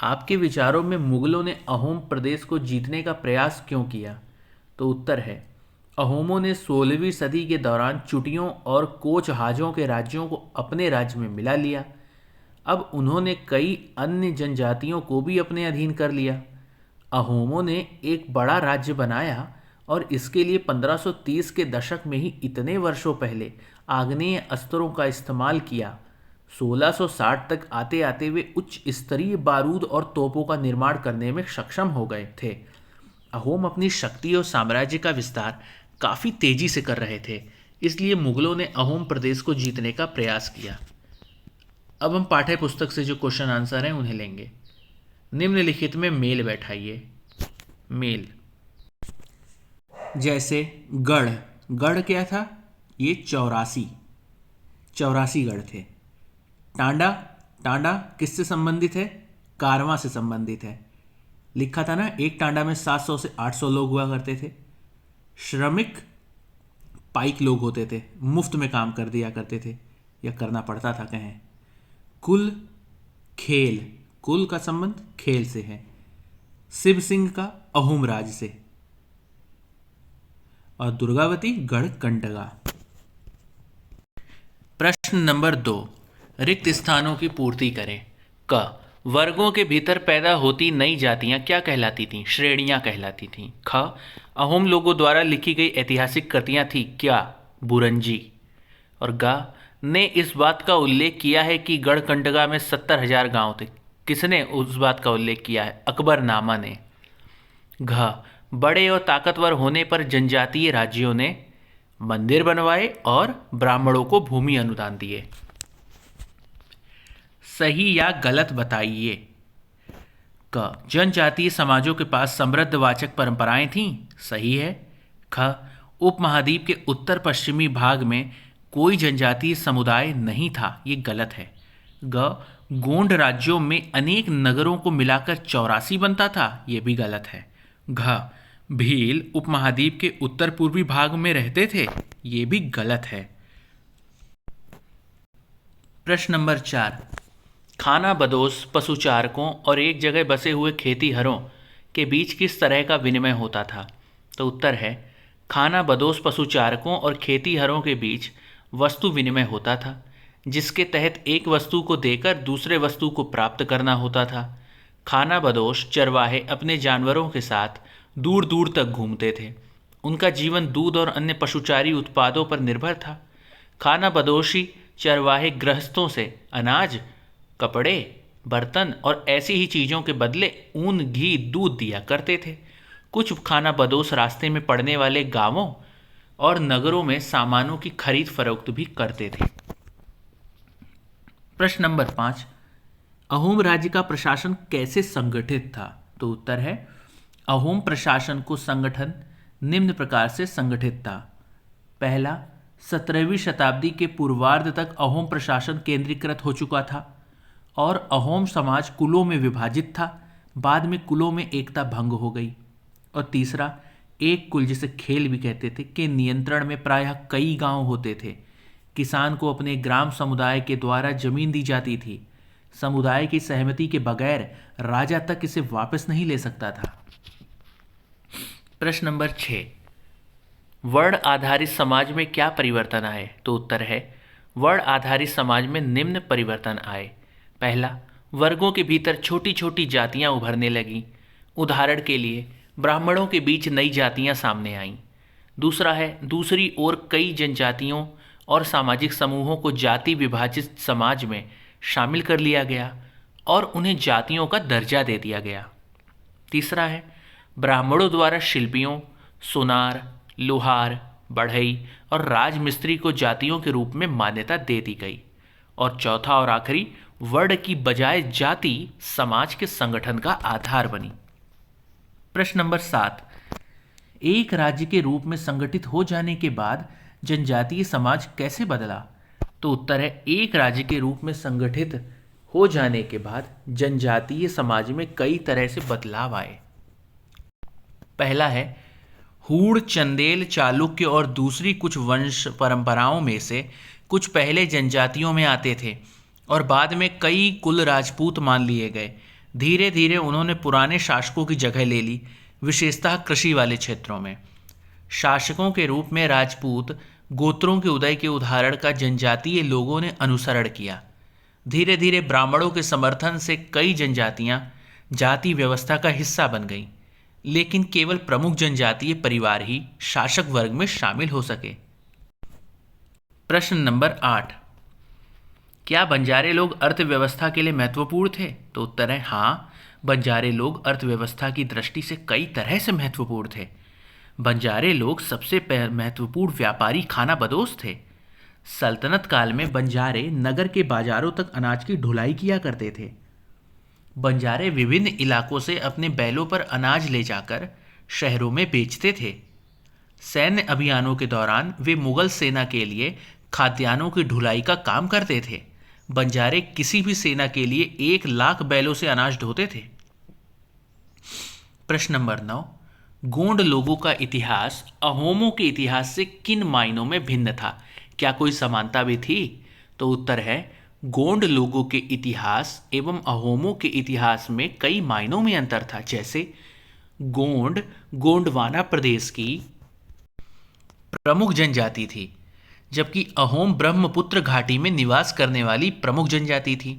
S1: आपके विचारों में मुगलों ने अहोम प्रदेश को जीतने का प्रयास क्यों किया? तो उत्तर है, अहोमों ने 16वीं सदी के दौरान चुटियों और कोचहाजों के राज्यों को अपने राज्य में मिला लिया। अब उन्होंने कई अन्य जनजातियों को भी अपने अधीन कर लिया। अहोमों ने एक बड़ा राज्य बनाया और इसके लिए 1530 के दशक में ही इतने वर्षों पहले आग्नेय अस्त्रों का इस्तेमाल किया। 1660 तक आते आते वे उच्च स्तरीय बारूद और तोपों का निर्माण करने में सक्षम हो गए थे। अहोम अपनी शक्ति और साम्राज्य का विस्तार काफ़ी तेजी से कर रहे थे, इसलिए मुगलों ने अहोम प्रदेश को जीतने का प्रयास किया। अब हम पाठ्य पुस्तक से जो क्वेश्चन आंसर हैं उन्हें लेंगे। निम्नलिखित में मेल बैठाइए। मेल, जैसे गढ़, गढ़ क्या था? ये 84 गढ़ थे। टांडा, टांडा किससे संबंधित है? कारवां से संबंधित है। लिखा था ना, एक टांडा में 700 से 800 लोग हुआ करते थे। श्रमिक पाइक लोग होते थे, मुफ्त में काम कर दिया करते थे या करना पड़ता था कहें। कुल, खेल, कुल का संबंध खेल से है। शिव सिंह का अहोम राज से। और दुर्गावती गढ़ कंडगा। प्रश्न नंबर 2, रिक्त स्थानों की पूर्ति करें। क, वर्गों के भीतर पैदा होती नई जातियां क्या कहलाती थीं? श्रेणियां कहलाती थीं। ख, अहोम लोगों द्वारा लिखी गई ऐतिहासिक कृतियां थीं क्या? बुरंजी। और ग, ने इस बात का उल्लेख किया है कि गढ़कंडगा में 70,000 गांव थे। किसने उस बात का उल्लेख किया है? अकबरनामा ने। घ, बड़े और ताकतवर होने पर जनजातीय राज्यों ने मंदिर बनवाए और ब्राह्मणों को भूमि अनुदान दिए। सही या गलत बताइए। क, जनजातीय समाजों के पास समृद्धवाचक परंपराएं थीं। सही है। ख, उपमहाद्वीप के उत्तर पश्चिमी भाग में कोई जनजातीय समुदाय नहीं था। ये गलत है। ग, गोंड राज्यों में अनेक नगरों को मिलाकर 84 बनता था। ये भी गलत है। घ, भील उपमहाद्वीप के उत्तर पूर्वी भाग में रहते थे। ये भी गलत है। प्रश्न नंबर 4, खाना बदोश पशुचारकों और एक जगह बसे हुए खेतीहरों के बीच किस तरह का विनिमय होता था? तो उत्तर है, खाना बदोश पशुचारकों और खेतीहरों के बीच वस्तु विनिमय होता था, जिसके तहत एक वस्तु को देकर दूसरे वस्तु को प्राप्त करना होता था। खाना बदोश चरवाहे अपने जानवरों के साथ दूर दूर तक घूमते थे। उनका जीवन दूध और अन्य पशुचारी उत्पादों पर निर्भर था। खाना बदोशी चरवाहे गृहस्थों से अनाज, कपड़े, बर्तन और ऐसी ही चीज़ों के बदले ऊन, घी, दूध दिया करते थे। कुछ खाना बदोश रास्ते में पड़ने वाले गांवों और नगरों में सामानों की खरीद फरोख्त भी करते थे। प्रश्न नंबर 5, अहोम राज्य का प्रशासन कैसे संगठित था? तो उत्तर है, अहोम प्रशासन को संगठन निम्न प्रकार से संगठित था। पहला, 17वीं शताब्दी के पूर्वार्ध तक अहोम प्रशासन केंद्रीकृत हो चुका था और अहोम समाज कुलों में विभाजित था। बाद में कुलों में एकता भंग हो गई। और तीसरा, एक कुल, जिसे खेल भी कहते थे, के नियंत्रण में प्रायः कई गांव होते थे। किसान को अपने ग्राम समुदाय के द्वारा जमीन दी जाती थी। समुदाय की सहमति के बगैर राजा तक इसे वापस नहीं ले सकता था। प्रश्न नंबर 6, वर्ण आधारित समाज में क्या परिवर्तन आए? तो उत्तर है, वर्ण आधारित समाज में निम्न परिवर्तन आए। पहला, वर्गों के भीतर छोटी छोटी जातियां उभरने लगीं। उदाहरण के लिए ब्राह्मणों के बीच नई जातियां सामने आईं। दूसरा है, दूसरी ओर कई जनजातियों और सामाजिक समूहों को जाति विभाजित समाज में शामिल कर लिया गया और उन्हें जातियों का दर्जा दे दिया गया। तीसरा है, ब्राह्मणों द्वारा शिल्पियों, सुनार, लोहार, बढ़ई और राजमिस्त्री को जातियों के रूप में मान्यता दे दी गई। और चौथा और आखिरी, वर्ण की बजाय जाति समाज के संगठन का आधार बनी। प्रश्न नंबर 7, एक राज्य के रूप में संगठित हो जाने के बाद जनजातीय समाज कैसे बदला? तो उत्तर है, एक राज्य के रूप में संगठित हो जाने के बाद जनजातीय समाज में कई तरह से बदलाव आए। पहला है हूण, चंदेल, चालुक्य और दूसरी कुछ वंश परंपराओं में से कुछ पहले जनजातियों में आते थे और बाद में कई कुल राजपूत मान लिए गए। धीरे धीरे उन्होंने पुराने शासकों की जगह ले ली, विशेषतः कृषि वाले क्षेत्रों में। शासकों के रूप में राजपूत गोत्रों के उदय के उदाहरण का जनजातीय लोगों ने अनुसरण किया। धीरे धीरे ब्राह्मणों के समर्थन से कई जनजातियां जाति व्यवस्था का हिस्सा बन गईं, लेकिन केवल प्रमुख जनजातीय परिवार ही शासक वर्ग में शामिल हो सके। प्रश्न नंबर 8, क्या बंजारे लोग अर्थव्यवस्था के लिए महत्वपूर्ण थे? तो उत्तर है हाँ, बंजारे लोग अर्थव्यवस्था की दृष्टि से कई तरह से महत्वपूर्ण थे। बंजारे लोग सबसे महत्वपूर्ण व्यापारी खाना बदोश थे। सल्तनत काल में बंजारे नगर के बाजारों तक अनाज की ढुलाई किया करते थे। बंजारे विभिन्न इलाकों से अपने बैलों पर अनाज ले जाकर शहरों में बेचते थे। सैन्य अभियानों के दौरान वे मुगल सेना के लिए खाद्यान्नों की ढुलाई का काम करते थे। बंजारे किसी भी सेना के लिए 1,00,000 बैलों से अनाज ढोते थे। प्रश्न नंबर 9, गोंड लोगों का इतिहास अहोमों के इतिहास से किन मायनों में भिन्न था? क्या कोई समानता भी थी? तो उत्तर है गोंड लोगों के इतिहास एवं अहोमों के इतिहास में कई मायनों में अंतर था। जैसे गोंड गोंडवाना प्रदेश की प्रमुख जनजाति थी, जबकि अहोम ब्रह्मपुत्र घाटी में निवास करने वाली प्रमुख जनजाति थी।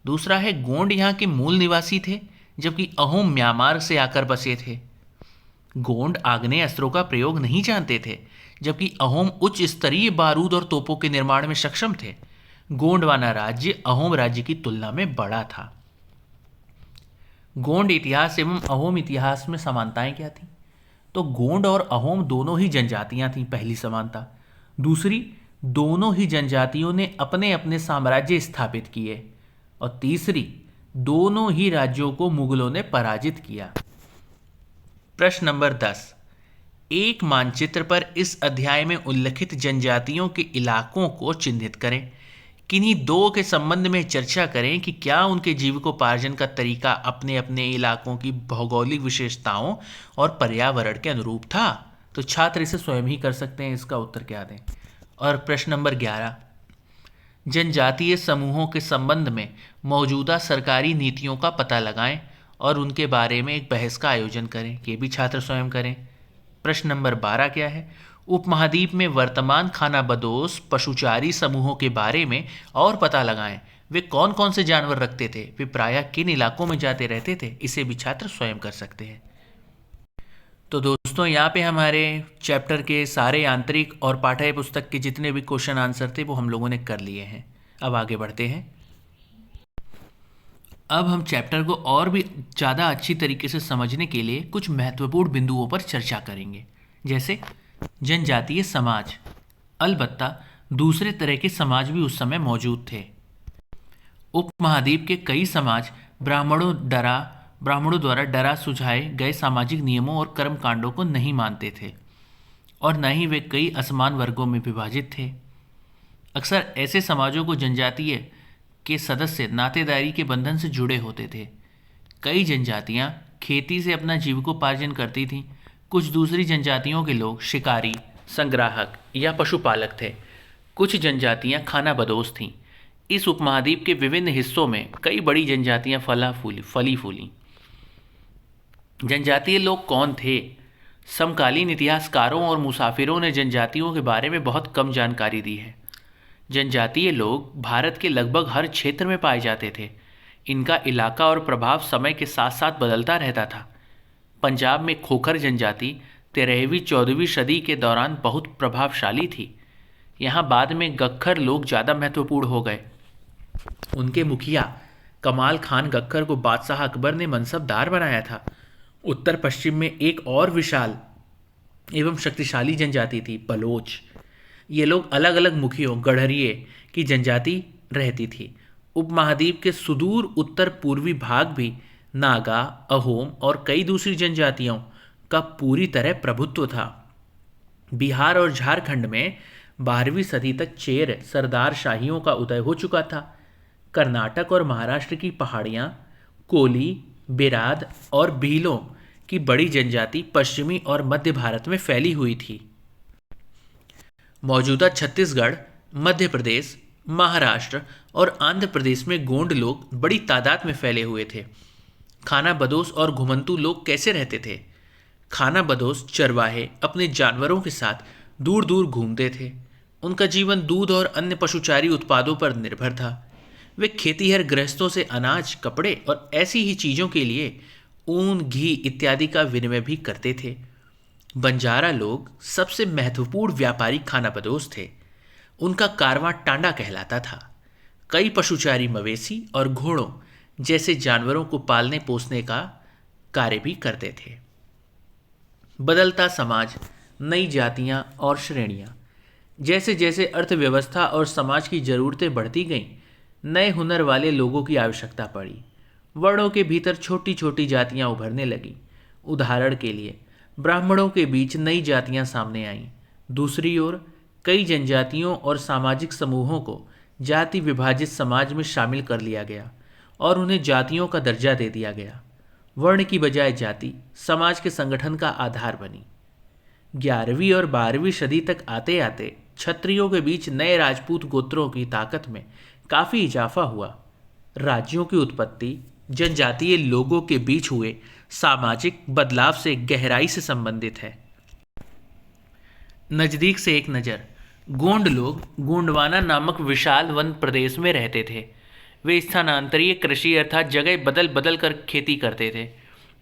S1: दूसरा है गोंड यहाँ के मूल निवासी थे, जबकि अहोम म्यांमार से आकर बसे थे। गोंड आग्नेय अस्त्रों का प्रयोग नहीं जानते थे, जबकि अहोम उच्च स्तरीय बारूद और तोपों के निर्माण में सक्षम थे। गोंडवाना राज्य अहोम राज्य की तुलना में बड़ा था। गोंड इतिहास एवं अहोम इतिहास में समानताएं क्या थी? तो गोंड और अहोम दोनों ही जनजातियां थीं, पहली समानता। दूसरी, दोनों ही जनजातियों ने अपने अपने साम्राज्य स्थापित किए। और तीसरी, दोनों ही राज्यों को मुगलों ने पराजित किया। प्रश्न नंबर 10, एक मानचित्र पर इस अध्याय में उल्लिखित जनजातियों के इलाकों को चिन्हित करें। किन्हीं दो के संबंध में चर्चा करें कि क्या उनके जीविकोपार्जन का तरीका अपने अपने इलाकों की भौगोलिक विशेषताओं और पर्यावरण के अनुरूप था। तो छात्र इसे स्वयं ही कर सकते हैं, इसका उत्तर क्या दें। और प्रश्न नंबर 11, जनजातीय समूहों के संबंध में मौजूदा सरकारी नीतियों का पता लगाएं और उनके बारे में एक बहस का आयोजन करें। ये भी छात्र स्वयं करें। प्रश्न नंबर 12 क्या है? उपमहाद्वीप में वर्तमान खानाबदोश पशुचारी समूहों के बारे में और पता लगाएं। वे कौन कौन से जानवर रखते थे? वे प्रायः किन इलाकों में जाते रहते थे? इसे भी छात्र स्वयं कर सकते हैं। तो दोस्तों, यहाँ पे हमारे चैप्टर के सारे आंतरिक और पाठ्य पुस्तक के जितने भी क्वेश्चन आंसर थे वो हम लोगों ने कर लिए हैं। अब आगे बढ़ते हैं। अब हम चैप्टर को और भी ज़्यादा अच्छी तरीके से समझने के लिए कुछ महत्वपूर्ण बिंदुओं पर चर्चा करेंगे, जैसे जनजातीय समाज। अलबत्ता दूसरे तरह के समाज भी उस समय मौजूद थे। उपमहाद्वीप के कई समाज ब्राह्मणों द्वारा डरा सुझाए गए सामाजिक नियमों और कर्मकांडों को नहीं मानते थे और न ही वे कई असमान वर्गों में विभाजित थे। अक्सर ऐसे समाजों को जनजातीय के सदस्य नातेदारी के बंधन से जुड़े होते थे। कई जनजातियां खेती से अपना जीविकोपार्जन करती थीं। कुछ दूसरी जनजातियों के लोग शिकारी, संग्राहक या पशुपालक थे। कुछ जनजातियां खानाबदोश थीं। इस उपमहाद्वीप के विभिन्न हिस्सों में कई बड़ी जनजातियां फली फूली। जनजातीय लोग कौन थे? समकालीन इतिहासकारों और मुसाफिरों ने जनजातियों के बारे में बहुत कम जानकारी दी है। जनजातीय लोग भारत के लगभग हर क्षेत्र में पाए जाते थे। इनका इलाका और प्रभाव समय के साथ साथ बदलता रहता था। पंजाब में खोखर जनजाति 13वीं-14वीं सदी के दौरान बहुत प्रभावशाली थी। यहाँ बाद में गख्खर लोग ज़्यादा महत्वपूर्ण हो गए। उनके मुखिया कमाल खान गख्खर को बादशाह अकबर ने मनसबदार बनाया था। उत्तर पश्चिम में एक और विशाल एवं शक्तिशाली जनजाति थी, बलोच। ये लोग अलग अलग मुखियों गढ़रिये की जनजाति रहती थी। उपमहाद्वीप के सुदूर उत्तर पूर्वी भाग भी नागा, अहोम और कई दूसरी जनजातियों का पूरी तरह प्रभुत्व था। बिहार और झारखंड में 12वीं सदी तक चेर सरदार शाहियों का उदय हो चुका था। कर्नाटक और महाराष्ट्र की पहाड़ियाँ, कोली, बेराद और भीलों की बड़ी जनजाति पश्चिमी और मध्य भारत में फैली हुई थी। मौजूदा छत्तीसगढ़, मध्य प्रदेश, महाराष्ट्र और आंध्र प्रदेश में गोंड लोग बड़ी तादाद में फैले हुए थे। खाना बदोश और घुमंतू लोग कैसे रहते थे? खाना बदोश चरवाहे अपने जानवरों के साथ दूर दूर घूमते थे। उनका जीवन दूध और अन्य पशुचारी उत्पादों पर निर्भर था। वे खेतीहर गृहस्थों से अनाज, कपड़े और ऐसी ही चीज़ों के लिए ऊन, घी इत्यादि का विनिमय भी करते थे। बंजारा लोग सबसे महत्वपूर्ण व्यापारी खानाबदोश थे। उनका कारवां टांडा कहलाता था। कई पशुचारी मवेशी और घोड़ों जैसे जानवरों को पालने पोसने का कार्य भी करते थे। बदलता समाज, नई जातियां और श्रेणियां। जैसे जैसे अर्थव्यवस्था और समाज की ज़रूरतें बढ़ती गईं, नए हुनर वाले लोगों की आवश्यकता पड़ी। वर्णों के भीतर छोटी छोटी जातियां उभरने लगीं। उदाहरण के लिए ब्राह्मणों के बीच नई जातियां सामने आईं। दूसरी ओर कई जनजातियों और सामाजिक समूहों को जाति विभाजित समाज में शामिल कर लिया गया और उन्हें जातियों का दर्जा दे दिया गया। वर्ण की बजाय जाति समाज के संगठन का आधार बनी। 11वीं और 12वीं सदी तक आते आते क्षत्रियों के बीच नए राजपूत गोत्रों की ताकत में काफ़ी इजाफा हुआ। राज्यों की उत्पत्ति जनजातीय लोगों के बीच हुए सामाजिक बदलाव से गहराई से संबंधित है। नज़दीक से एक नज़र। गोंड लोग गोंडवाना नामक विशाल वन प्रदेश में रहते थे। वे स्थानांतरीय कृषि अर्थात जगह बदल बदल कर खेती करते थे।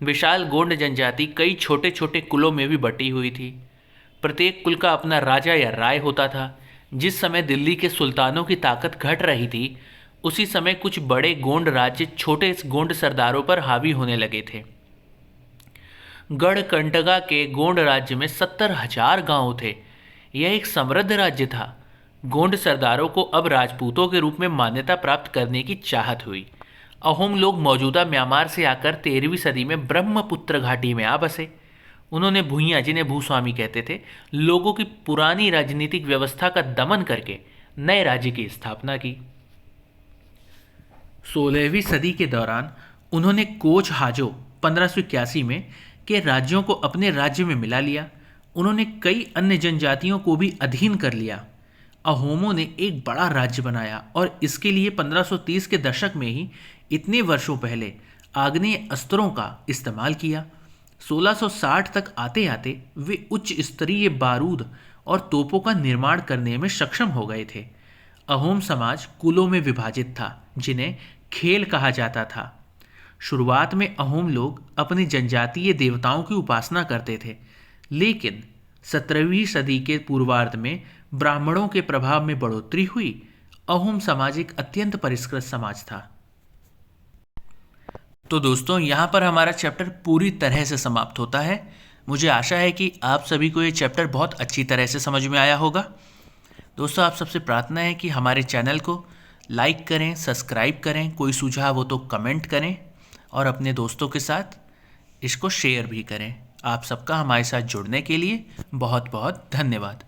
S1: विशाल गोंड जनजाति कई छोटे छोटे कुलों में भी बटी हुई थी। प्रत्येक कुल का अपना राजा या राय होता था। जिस समय दिल्ली के सुल्तानों की ताकत घट रही थी, उसी समय कुछ बड़े गोंड राज्य छोटे गोंड सरदारों पर हावी होने लगे थे। गढ़कंटगा के गोंड राज्य में 70,000 गांव थे। यह एक समृद्ध राज्य था। गोंड सरदारों को अब राजपूतों के रूप में मान्यता प्राप्त करने की चाहत हुई। अहोम लोग मौजूदा म्यांमार से आकर 13वीं सदी में ब्रह्मपुत्र घाटी में आ बसे। उन्होंने भूइयाँ, जिन्हें भूस्वामी कहते थे, लोगों की पुरानी राजनीतिक व्यवस्था का दमन करके नए राज्य की स्थापना की। 16वीं सदी के दौरान उन्होंने कोच हाजो 1581 में के राज्यों को अपने राज्य में मिला लिया। उन्होंने कई अन्य जनजातियों को भी अधीन कर लिया। अहोमों ने एक बड़ा राज्य बनाया और इसके लिए 1530 के दशक में ही इतने वर्षों पहले आग्नेय अस्त्रों का इस्तेमाल किया। 1660 तक आते आते वे उच्च स्तरीय बारूद और तोपों का निर्माण करने में सक्षम हो गए थे। अहोम समाज कुलों में विभाजित था, जिन्हें खेल कहा जाता था। शुरुआत में अहोम लोग अपने जनजातीय देवताओं की उपासना करते थे, लेकिन 17वीं सदी के पूर्वार्ध में ब्राह्मणों के प्रभाव में बढ़ोतरी हुई। अहोम समाज एक अत्यंत परिष्कृत समाज था। तो दोस्तों, यहाँ पर हमारा चैप्टर पूरी तरह से समाप्त होता है। मुझे आशा है कि आप सभी को ये चैप्टर बहुत अच्छी तरह से समझ में आया होगा। दोस्तों, आप सबसे प्रार्थना है कि हमारे चैनल को लाइक करें, सब्सक्राइब करें, कोई सुझाव हो तो कमेंट करें और अपने दोस्तों के साथ इसको शेयर भी करें। आप सबका हमारे साथ जुड़ने के लिए बहुत बहुत धन्यवाद।